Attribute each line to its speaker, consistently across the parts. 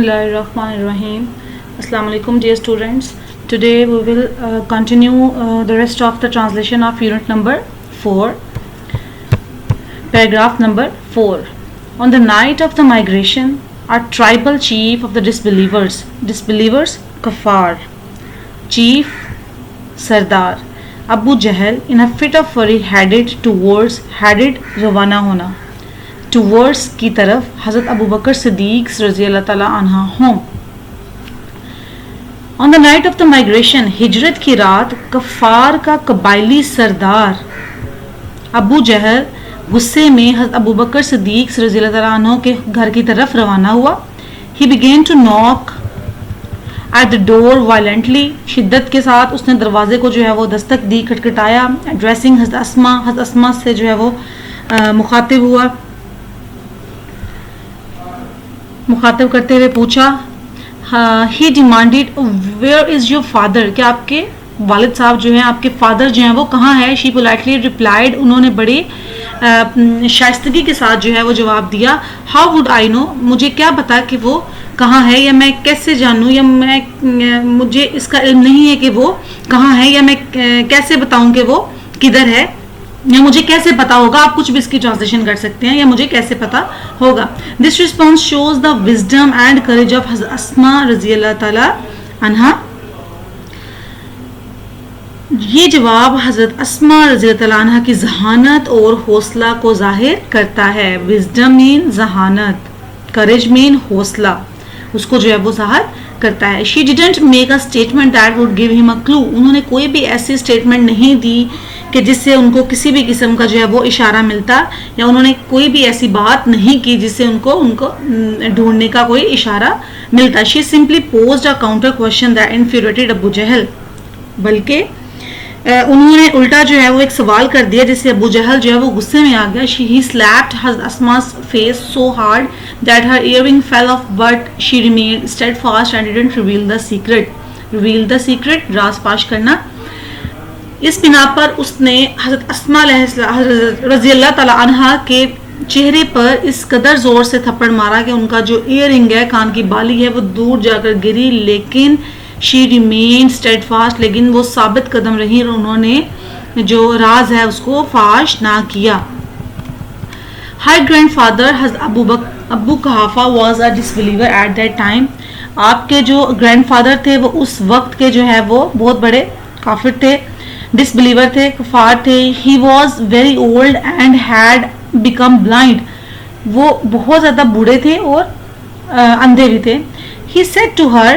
Speaker 1: Bismillahirrahmanirrahim. Assalamu alaikum dear students. Today we will continue the rest of the translation of unit number 4, paragraph number 4. On the night of the migration, our tribal chief of the disbelievers, Kafar, chief Sardar, Abu Jahl, in a fit of fury headed ravana hona, towards کی طرف حضرت Abu Bakr صدیق رضی اللہ تعالیٰ عنہ home. On the night of the migration, ہجرت کی رات، کفار کا قبائلی سردار ابو جہل غصے میں حضرت ابو بکر صدیق رضی اللہ تعالیٰ عنہ کے گھر کی طرف روانہ ہوا. He began to knock at the door violently. شدت کے ساتھ اس نے دروازے کو جو ہے وہ دستک دی، کھٹکھٹایا. Addressing حضرت اسما سے جو ہے وہ مخاطب ہوا، مخاطب کرتے ہوئے پوچھا. He demanded, where is your father? کہ آپ کے والد صاحب جو ہیں، آپ کے فادر جو ہیں وہ کہاں ہے؟ She politely replied. انہوں نے بڑے شائستگی کے ساتھ جو ہے وہ جواب دیا. How would I know? مجھے کیا پتا کہ وہ کہاں ہے، یا میں کیسے جانوں، یا مجھے اس کا علم نہیں ہے کہ وہ کہاں ہے، یا میں کیسے بتاؤں کہ وہ کدھر ہے، یا مجھے کیسے پتا ہوگا. آپ کچھ بھی اس کی ٹرانسلیشن کر سکتے ہیں، یا مجھے کیسے پتا ہوگا. This response shows the wisdom and courage of حضرت اسما رضی اللہ تعالی عنہا. یہ جواب حضرت اسما رضی اللہ تعالی عنہا کی ذہانت اور حوصلہ کو ظاہر کرتا ہے. وزڈم مین ذہانت، کریج مین حوصلہ، اس کو جو ہے وہ ظاہر کرتا ہے. She didn't make a statement that would give him a clue. انہوں نے کوئی بھی ایسی اسٹیٹمنٹ نہیں دی کہ جس سے ان کو کسی بھی قسم کا جو ہے وہ اشارہ ملتا، یا انہوں نے کوئی بھی ایسی بات نہیں کی جس سے ان کو ڈھونڈنے کا کوئی اشارہ ملتا. She simply posed a counter question that infuriated ابو جہل. بلکہ انہوں نے الٹا جو ہے وہ ایک سوال کر دیا جس سے ابو جہل جو ہے وہ غصے میں آ گیا. He slapped Hazrat Asma's face so hard that her earring fell off, but she remained steadfast and didn't reveal the secret. راز پاش کرنا. اس بنا پر اس نے حضرت اسما رضی اللہ تعالیٰ عنہا کے چہرے پر اس قدر زور سے تھپڑ مارا کہ ان کا جو ایئرنگ ہے، کان کی بالی ہے، وہ دور جا کر گری. لیکن she remained steadfast، لیکن وہ ثابت قدم رہی اور انہوں نے جو راز ہے اس کو فاش نہ کیا. Her grandfather حضرت ابو قحافہ was a disbeliever at that time. آپ کے جو گرینڈ فادر تھے وہ اس وقت کے جو ہے وہ بہت بڑے کافر تھے، ڈسبلیور تھے، کفار تھے. He was very old and had become blind. وہ بہت زیادہ بوڑھے تھے اور اندھے بھی تھے. He said to her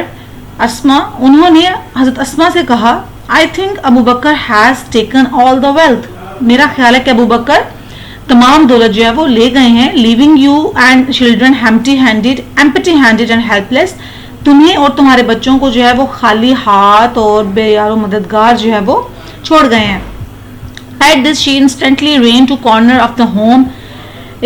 Speaker 1: اسما، انہوں نے حضرت اسما سے کہا، I think Abu Bakr has taken all the wealth. میرا خیال ہے کہ ابو بکر تمام دولت جو ہے وہ لے گئے ہیں. Leaving you and children empty handed and helpless. تمہیں اور تمہارے بچوں کو جو ہے وہ خالی ہاتھ اور بے یار و مددگار جو ہے وہ چھوڑ گئے ہیں. At this she instantly ran to corner of the home.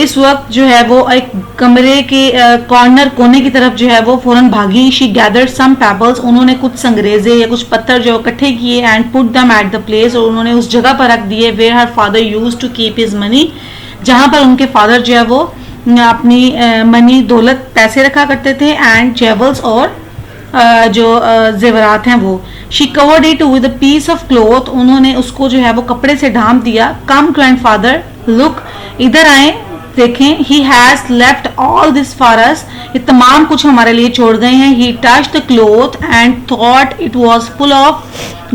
Speaker 1: اس وقت جو ہے وہ ایک کمرے کے کونے کی طرف جو ہے وہ فوراً بھاگی. She gathered some pebbles. انہوں نے کچھ سنگریزے یا کچھ پتھر جو اکٹھے کیے and put them at the place. اور انہوں نے اس جگہ پر رکھ دیے where her father used to keep his money. جہاں پر ان کے فادر جو ہے وہ اپنی منی دولت پیسے رکھا کرتے تھے and jewels اور جو زیورات ہیں وہ. She covered it with a piece of cloth. انہوں نے اس کو جو ہے وہ کپڑے سے ڈھانپ دیا. Come grandfather, look. ادھر آئیں، دیکھیں. He has left all this for us. یہ تمام کچھ ہمارے لیے چھوڑ گئے ہیں. He touched the cloth and thought it was full of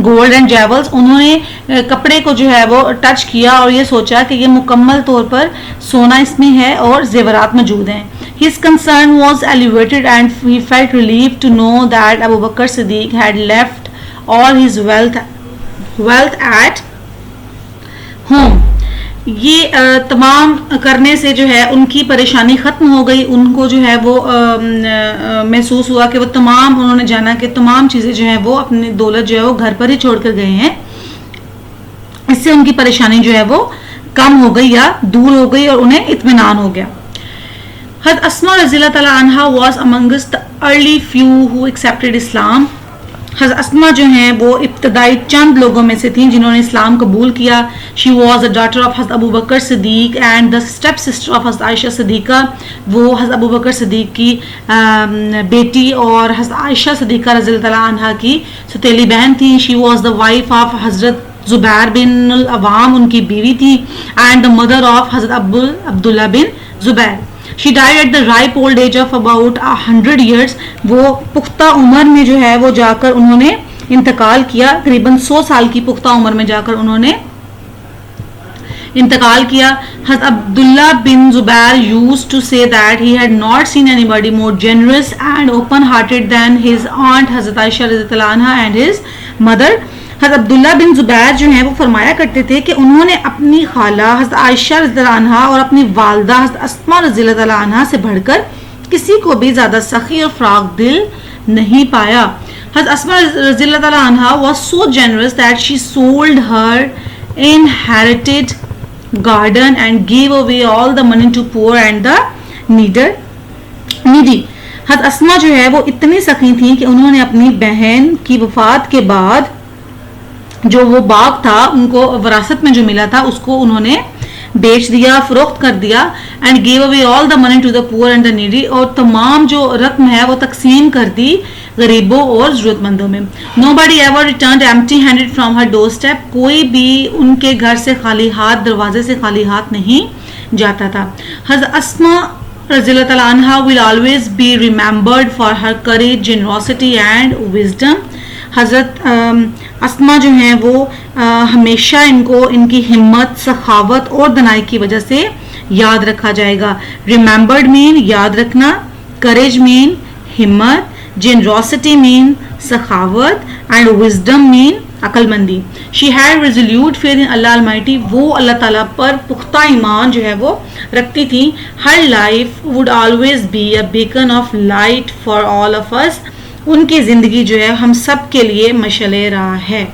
Speaker 1: gold and jewels. انہوں نے کپڑے کو جو ہے وہ ٹچ کیا اور یہ سوچا کہ یہ مکمل طور پر سونا اس میں ہے اور زیورات موجود ہیں. His concern was elevated and he felt relieved to know that Abu Bakr Siddiq had left all his wealth at home. یہ تمام کرنے سے جو ہے ان کی پریشانی ختم ہو گئی. ان کو جو ہے وہ محسوس ہوا کہ وہ تمام، انہوں نے جانا کہ تمام چیزیں جو ہیں وہ اپنی دولت جو ہے وہ گھر پر ہی چھوڑ کر گئے ہیں. اس سے ان کی پریشانی جو ہے وہ کم ہو گئی یا دور ہو گئی اور انہیں اطمینان ہو گیا. حضرت اسما رضی اللہ تعالیٰ عنہا was amongst the early few who accepted Islam. حضرت اسما جو ہیں وہ ابتدائی چند لوگوں میں سے تھیں جنہوں نے اسلام قبول کیا. She was a daughter of حضرت Abu Bakr Siddiq and the step sister of حضرت عائشہ صدیقہ. وہ حضرت ابو بکر صدیق کی بیٹی اور حضرت عائشہ صدیقہ رضی اللہ تعالیٰ عنہ کی ستیلی بہن تھیں. She was the wife of حضرت زبیر بن العوام, ان کی بیوی تھی, اینڈ دا مدر آف حضرت عبداللہ بن زبیر. She died at the ripe old age of about 100 years. وہ پختہ عمر میں جو ہے وہ جا کر انہوں نے انتقال کیا, تقریباً 100 سال کی پختہ عمر میں جا کر انہوں نے انتقال کیا. حضرت عبداللہ بن زبیر used to say that he had not seen anybody more generous and open-hearted than his aunt حضرت عائشہ رضی اللہ عنہ and his mother. حضرت عبداللہ بن زبیر جو ہیں وہ فرمایا کرتے تھے کہ انہوں نے اپنی خالہ حضرت عائشہ رضی اللہ عنہ اور اپنی والدہ حضرت اسما رضی اللہ عنہ سے بڑھ کر کسی کو بھی زیادہ سخی اور فراق دل نہیں پایا. حضرت اسما رضی اللہ عنہ was so generous that she sold her inherited garden and gave away all the money to poor and the needy. حضرت اسما جو ہے وہ اتنی سخی تھیں کہ انہوں نے اپنی بہن کی وفات کے بعد جو وہ باغ تھا ان کو وراثت میں جو ملا تھا اس کو انہوں نے بیچ دیا, فروخت کر دیا. And give away all the money to the poor and the needy, اور تمام جو رقم ہے وہ تقسیم کر دی غریبوں اور ضرورت مندوں میں. Nobody ever returned empty handed from her door step, کوئی بھی ان کے گھر سے خالی ہاتھ, دروازے سے خالی ہاتھ نہیں جاتا تھا. حضرت اسما رضی اللہ تعالیٰ عنہ will always be remembered for her courage, generosity and wisdom. حضرت اسما جو ہیں وہ ہمیشہ ان کو ان کی ہمت, سخاوت اور دنائی کی وجہ سے یاد رکھا جائے گا. ریممبرڈ مین یاد رکھنا, کریج مین ہمت, جنروسٹی مین سخاوت, اینڈ وزڈم مین عقل مندی. She had resolute faith in Allah almighty, وہ اللہ تعالیٰ پر پختہ ایمان جو ہے وہ رکھتی تھی. Her life would always be a beacon of light for all of us, ان کی زندگی جو ہے ہم سب کے لیے مشعل راہ ہے.